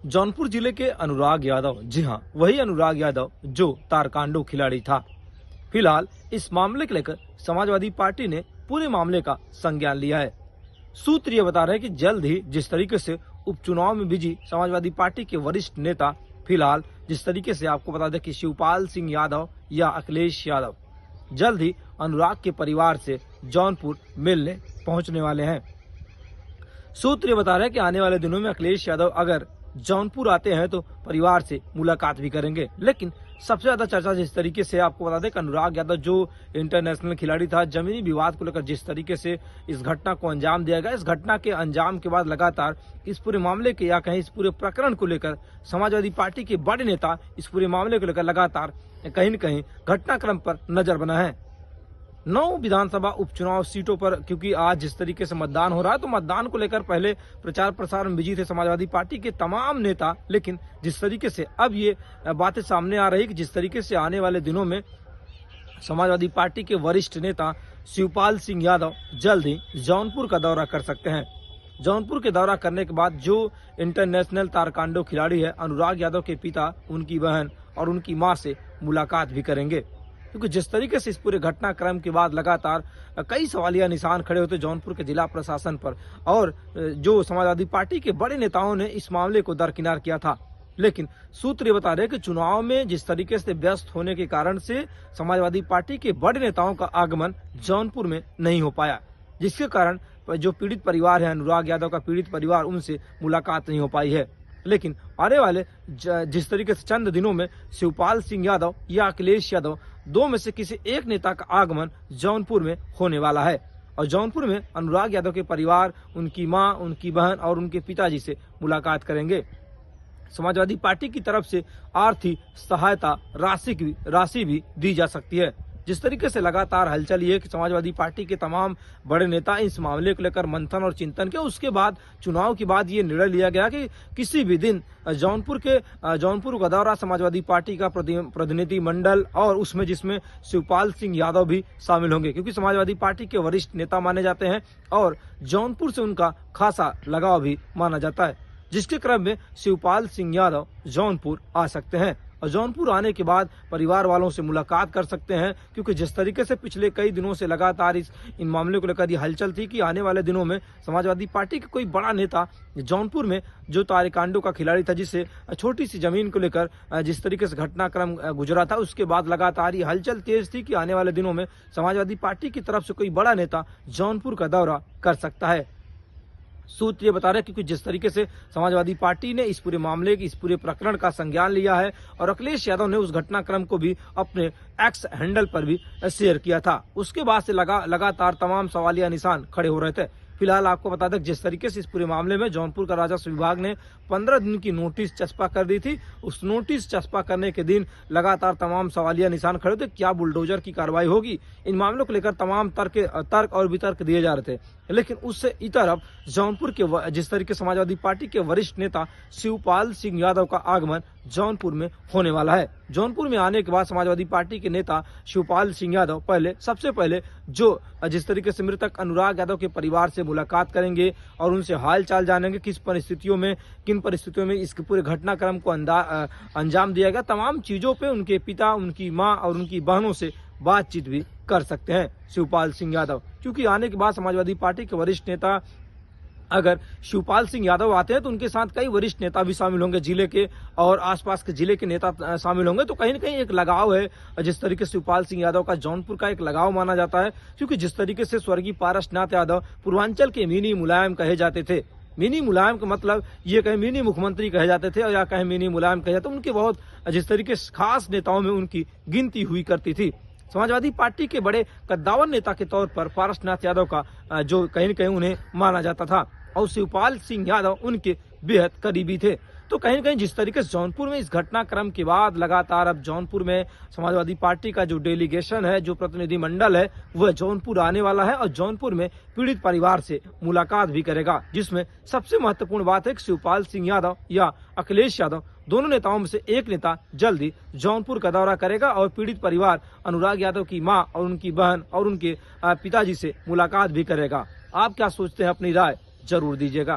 जौनपुर जिले के अनुराग यादव, जी हां, वही अनुराग यादव जो तारकांडो खिलाड़ी था। फिलहाल इस मामले को लेकर समाजवादी पार्टी ने पूरे मामले का संज्ञान लिया है। सूत्र ये बता रहे हैं कि जल्द ही जिस तरीके से उपचुनाव में बिजी समाजवादी पार्टी के वरिष्ठ नेता, फिलहाल जिस तरीके से आपको बता दें कि शिवपाल सिंह यादव या अखिलेश यादव जल्द ही अनुराग के परिवार से जौनपुर मिलने पहुंचने वाले हैं। सूत्र ये बता रहे हैं कि आने वाले दिनों में अखिलेश यादव अगर जौनपुर आते हैं तो परिवार से मुलाकात भी करेंगे। लेकिन सबसे ज्यादा चर्चा जिस तरीके से आपको बता दें कि अनुराग यादव जो इंटरनेशनल खिलाड़ी था, जमीनी विवाद को लेकर जिस तरीके से इस घटना को अंजाम दिया गया, इस घटना के अंजाम के बाद लगातार इस पूरे मामले के या कहीं इस पूरे प्रकरण को लेकर समाजवादी पार्टी के बड़े नेता इस पूरे मामले को लेकर लगातार कहीं न कहीं घटनाक्रम पर नजर बना है। 9 विधानसभा उपचुनाव सीटों पर क्योंकि आज जिस तरीके से मतदान हो रहा है, तो मतदान को लेकर पहले प्रचार प्रसार में बिजी थे समाजवादी पार्टी के तमाम नेता। लेकिन जिस तरीके से अब ये बातें सामने आ रही कि जिस तरीके से आने वाले दिनों में समाजवादी पार्टी के वरिष्ठ नेता शिवपाल सिंह यादव जल्द ही जौनपुर का दौरा कर सकते हैं। जौनपुर के दौरा करने के बाद जो इंटरनेशनल तारकांडो खिलाड़ी है अनुराग यादव के पिता, उनकी बहन और उनकी मां से मुलाकात भी करेंगे। क्योंकि जिस तरीके से इस पूरे घटनाक्रम के बाद लगातार कई सवालिया निशान खड़े होते जौनपुर के जिला प्रशासन पर और जो समाजवादी पार्टी के बड़े नेताओं ने इस मामले को दरकिनार किया था। लेकिन सूत्र ये बता रहे हैं कि चुनाव में जिस तरीके से व्यस्त होने के कारण से समाजवादी पार्टी के बड़े नेताओं का आगमन जौनपुर में नहीं हो पाया, जिसके कारण जो पीड़ित परिवार है, अनुराग यादव का पीड़ित परिवार, उनसे मुलाकात नहीं हो पाई है। लेकिन आने वाले जिस तरीके से चंद दिनों में शिवपाल सिंह यादव या अखिलेश यादव, दो में से किसी एक नेता का आगमन जौनपुर में होने वाला है और जौनपुर में अनुराग यादव के परिवार, उनकी मां, उनकी बहन और उनके पिताजी से मुलाकात करेंगे। समाजवादी पार्टी की तरफ से आर्थिक सहायता राशि भी दी जा सकती है। जिस तरीके से लगातार हलचल ये कि समाजवादी पार्टी के तमाम बड़े नेता इस मामले को लेकर मंथन और चिंतन के उसके बाद चुनाव के बाद ये निर्णय लिया गया कि किसी भी दिन जौनपुर का दौरा समाजवादी पार्टी का प्रतिनिधि मंडल और उसमें जिसमें शिवपाल सिंह यादव भी शामिल होंगे, क्योंकि समाजवादी पार्टी के वरिष्ठ नेता माने जाते हैं और जौनपुर से उनका खासा लगाव भी माना जाता है। जिसके क्रम में शिवपाल सिंह यादव जौनपुर आ सकते हैं और जौनपुर आने के बाद परिवार वालों से मुलाकात कर सकते हैं। क्योंकि जिस तरीके से पिछले कई दिनों से लगातार इन मामले को लेकर ये हलचल थी कि आने वाले दिनों में समाजवादी पार्टी का कोई बड़ा नेता जौनपुर में जो तारकांडो का खिलाड़ी था, जिसे छोटी सी जमीन को लेकर जिस तरीके से घटनाक्रम गुजरा था, उसके बाद लगातार ये हलचल तेज थी कि आने वाले दिनों में समाजवादी पार्टी की तरफ से कोई बड़ा नेता जौनपुर का दौरा कर सकता है। सूत्र ये बता रहे हैं क्योंकि जिस तरीके से समाजवादी पार्टी ने इस पूरे मामले की, इस पूरे प्रकरण का संज्ञान लिया है और अखिलेश यादव ने उस घटनाक्रम को भी अपने एक्स हैंडल पर भी शेयर किया था, उसके बाद से लगातार तमाम सवालिया निशान खड़े हो रहे थे। फिलहाल आपको बता दें जिस तरीके से इस पूरे मामले में जौनपुर का राजस्व विभाग ने 15 दिन की नोटिस चस्पा कर दी थी। उस नोटिस चस्पा करने के दिन लगातार तमाम सवालिया निशान खड़े थे, क्या बुलडोजर की कार्रवाई होगी। इन मामलों को लेकर तमाम तर्क और वितर्क दिए जा रहे थे। लेकिन उससे इतर अब जौनपुर के जिस तरीके समाजवादी पार्टी के वरिष्ठ नेता शिवपाल सिंह यादव का आगमन जौनपुर में होने वाला है। जौनपुर में आने के बाद समाजवादी पार्टी के नेता शिवपाल सिंह यादव सबसे पहले जो जिस तरीके से मृतक अनुराग यादव के परिवार से मुलाकात करेंगे और उनसे हाल चाल जानेंगे, किन परिस्थितियों में इसके पूरे घटनाक्रम को अंजाम दिया गया, तमाम चीजों पे उनके पिता, उनकी मां और उनकी बहनों से बातचीत भी कर सकते हैं शिवपाल सिंह यादव। क्योंकि आने के बाद समाजवादी पार्टी के वरिष्ठ नेता, अगर शिवपाल सिंह यादव आते हैं तो उनके साथ कई वरिष्ठ नेता भी शामिल होंगे, जिले के और आसपास के जिले के नेता शामिल होंगे। तो कहीं न कहीं एक लगाव है, जिस तरीके से शिवपाल सिंह यादव का जौनपुर का एक लगाव माना जाता है। क्योंकि जिस तरीके से स्वर्गीय पारसनाथ यादव पूर्वांचल के मिनी मुलायम कहे जाते थे, मिनी मुलायम का मतलब ये कहें मिनी मुख्यमंत्री कहे जाते थे या कहें मिनी मुलायम कहे जाते, उनके बहुत जिस तरीके से खास नेताओं में उनकी गिनती हुई करती थी। समाजवादी पार्टी के बड़े कद्दावर नेता के तौर पर पारसनाथ यादव का जो कहीं न कहीं उन्हें माना जाता था और शिवपाल सिंह यादव उनके बेहद करीबी थे। तो कहीं न कहीं जिस तरीके से जौनपुर में इस घटनाक्रम के बाद लगातार अब जौनपुर में समाजवादी पार्टी का जो डेलीगेशन है, जो प्रतिनिधि मंडल है, वह जौनपुर आने वाला है और जौनपुर में पीड़ित परिवार से मुलाकात भी करेगा। जिसमें सबसे महत्वपूर्ण बात है कि शिवपाल सिंह यादव या अखिलेश यादव, दोनों नेताओं में से एक नेता जल्दी जौनपुर का दौरा करेगा और पीड़ित परिवार अनुराग यादव की मां और उनकी बहन और उनके पिताजी से मुलाकात भी करेगा। आप क्या सोचते हैं, अपनी राय जरूर दीजिएगा।